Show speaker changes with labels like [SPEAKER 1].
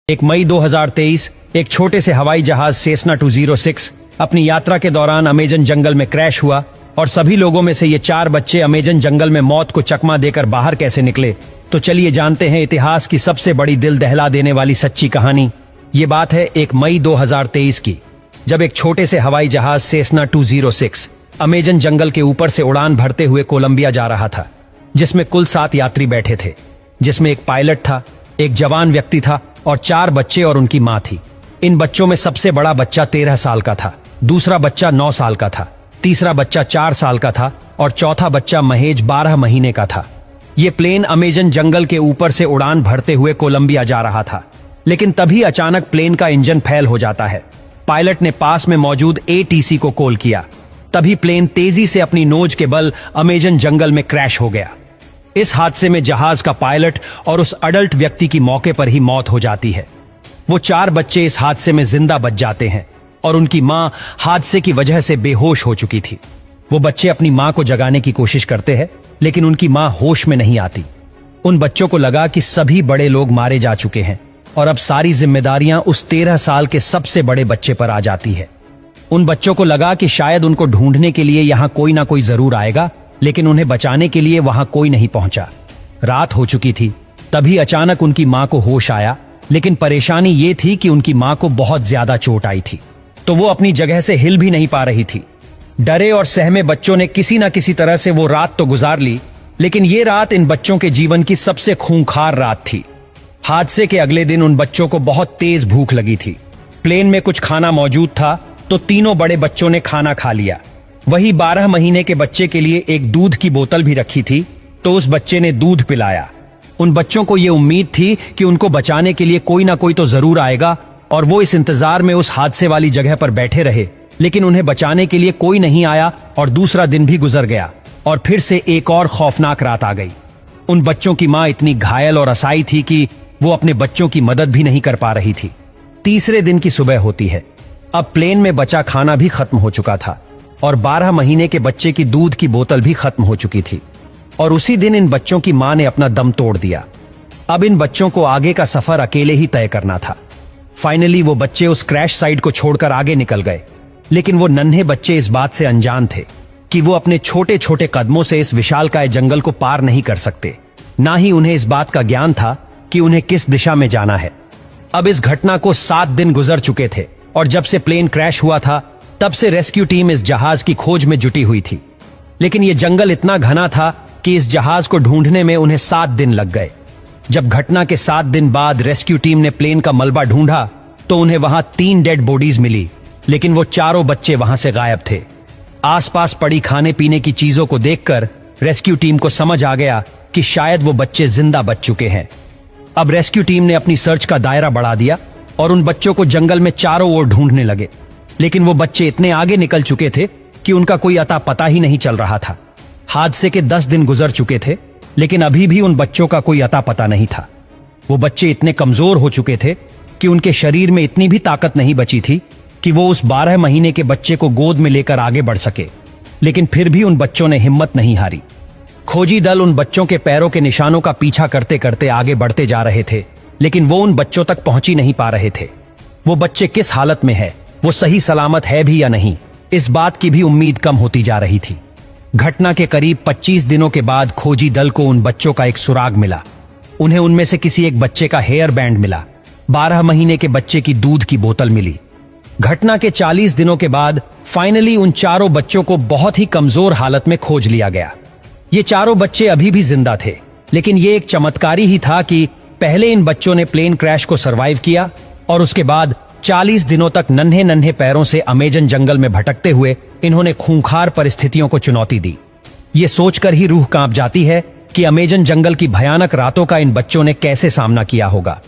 [SPEAKER 1] 1 मई 2023 एक छोटे से हवाई जहाज सेसना 206 अपनी यात्रा के दौरान अमेजन जंगल में क्रैश हुआ और सभी लोगों में से ये 4 बच्चे अमेजन जंगल में मौत को चकमा देकर बाहर कैसे निकले। तो चलिए जानते हैं इतिहास की सबसे बड़ी दिल दहला देने वाली सच्ची कहानी। ये बात है 1 मई 2023 की, जब एक छोटे से हवाई जहाज सेसना 206 अमेजन जंगल के ऊपर से उड़ान भरते हुए कोलंबिया जा रहा था, जिसमें कुल 7 यात्री बैठे थे, जिसमें एक पायलट था, एक जवान व्यक्ति था और 4 बच्चे और उनकी मां थी। इन बच्चों में सबसे बड़ा बच्चा 13 साल का था, दूसरा बच्चा 9 साल का था, तीसरा बच्चा 4 साल का था और चौथा बच्चा महेज 12 महीने का था। ये प्लेन अमेजन जंगल के ऊपर से उड़ान भरते हुए कोलंबिया जा रहा था, लेकिन तभी अचानक प्लेन का इंजन फेल हो जाता है। पायलट ने पास में मौजूद ATC को कॉल किया। तभी प्लेन तेजी से अपनी नोज के बल अमेजन जंगल में क्रैश हो गया। इस हादसे में जहाज का पायलट और उस अडल्ट व्यक्ति की मौके पर ही मौत हो जाती है। वो 4 बच्चे इस हादसे में जिंदा बच जाते हैं और उनकी मां हादसे की वजह से बेहोश हो चुकी थी। वो बच्चे अपनी मां को जगाने की कोशिश करते हैं, लेकिन उनकी मां होश में नहीं आती। उन बच्चों को लगा कि सभी बड़े लोग मारे जा चुके हैं और अब सारी जिम्मेदारियां उस 13 साल के सबसे बड़े बच्चे पर आ जाती है। उन बच्चों को लगा कि शायद उनको ढूंढने के लिए यहां कोई ना कोई जरूर आएगा, लेकिन उन्हें बचाने के लिए वहां कोई नहीं पहुंचा। रात हो चुकी थी। तभी अचानक उनकी मां को होश आया, लेकिन परेशानी ये थी कि उनकी मां को बहुत ज्यादा चोट आई थी, तो वो अपनी जगह से हिल भी नहीं पा रही थी। डरे और सहमे बच्चों ने किसी न किसी तरह से वो रात तो गुजार ली, लेकिन ये रात इन बच्चों के जीवन की सबसे खूंखार रात थी। हादसे के अगले दिन उन बच्चों को बहुत तेज भूख लगी थी। प्लेन में कुछ खाना मौजूद था, तो तीनों बड़े बच्चों ने खाना खा लिया। वही 12 महीने के बच्चे के लिए एक दूध की बोतल भी रखी थी, तो उस बच्चे ने दूध पिलाया। उन बच्चों को यह उम्मीद थी कि उनको बचाने के लिए कोई ना कोई तो जरूर आएगा और वो इस इंतजार में उस हादसे वाली जगह पर बैठे रहे, लेकिन उन्हें बचाने के लिए कोई नहीं आया और दूसरा दिन भी गुजर गया और फिर से एक और खौफनाक रात आ गई। उन बच्चों की मां इतनी घायल और असहाय थी कि वो अपने बच्चों की मदद भी नहीं कर पा रही थी। तीसरे दिन की सुबह होती है। अब प्लेन में बचा खाना भी खत्म हो चुका था और 12 महीने के बच्चे की दूध की बोतल भी खत्म हो चुकी थी और उसी दिन इन बच्चों की मां ने अपना दम तोड़ दिया। अब इन बच्चों को आगे का सफर अकेले ही तय करना था। फाइनली वो बच्चे उस क्रैश साइट को छोड़कर आगे निकल गए, लेकिन वो नन्हे बच्चे इस बात से अनजान थे कि वो अपने छोटे छोटे कदमों से इस विशालकाय जंगल को पार नहीं कर सकते। ना ही उन्हें इस बात का ज्ञान था कि उन्हें किस दिशा में जाना है। अब इस घटना को 7 दिन गुजर चुके थे और जब से प्लेन क्रैश हुआ था, तब से रेस्क्यू टीम इस जहाज की खोज में जुटी हुई थी। लेकिन यह जंगल इतना घना था कि इस जहाज को ढूंढने में उन्हें 7 दिन लग गए। जब घटना के 7 दिन बाद रेस्क्यू टीम ने प्लेन का मलबा ढूंढा, तो उन्हें वहां 3 डेड बॉडीज मिली, लेकिन वो चारों बच्चे वहां से गायब थे। आसपास पड़ी खाने पीने की चीजों को देखकर रेस्क्यू टीम को समझ आ गया कि शायद वो बच्चे जिंदा बच चुके हैं। अब रेस्क्यू टीम ने अपनी सर्च का दायरा बढ़ा दिया और उन बच्चों को जंगल में चारों ओर ढूंढने लगे, लेकिन वो बच्चे इतने आगे निकल चुके थे कि उनका कोई अता पता ही नहीं चल रहा था। हादसे के 10 दिन गुजर चुके थे, लेकिन अभी भी उन बच्चों का कोई अता पता नहीं था। वो बच्चे इतने कमजोर हो चुके थे कि उनके शरीर में इतनी भी ताकत नहीं बची थी कि वो उस 12 महीने के बच्चे को गोद में लेकर आगे बढ़ सके। लेकिन फिर भी उन बच्चों ने हिम्मत नहीं हारी। खोजी दल उन बच्चों के पैरों के निशानों का पीछा करते करते आगे बढ़ते जा रहे थे, लेकिन वो उन बच्चों तक पहुंच ही नहीं पा रहे थे। वो बच्चे किस हालत में है, वो सही सलामत है भी या नहीं, इस बात की भी उम्मीद कम होती जा रही थी। घटना के करीब 25 दिनों के बाद खोजी दल को उन बच्चों का एक सुराग मिला। उन्हें उनमें से किसी एक बच्चे का हेयर बैंड मिला। 12 महीने के बच्चे की दूध की बोतल मिली। घटना के 40 दिनों के बाद फाइनली उन चारों बच्चों को बहुत ही कमजोर हालत में खोज लिया गया। ये चारों बच्चे अभी भी जिंदा थे, लेकिन ये एक चमत्कारी ही था कि पहले इन बच्चों ने प्लेन क्रैश को सरवाइव किया और उसके बाद 40 दिनों तक नन्हे नन्हे पैरों से अमेजन जंगल में भटकते हुए इन्होंने खूंखार परिस्थितियों को चुनौती दी। ये सोचकर ही रूह कांप जाती है कि अमेजन जंगल की भयानक रातों का इन बच्चों ने कैसे सामना किया होगा।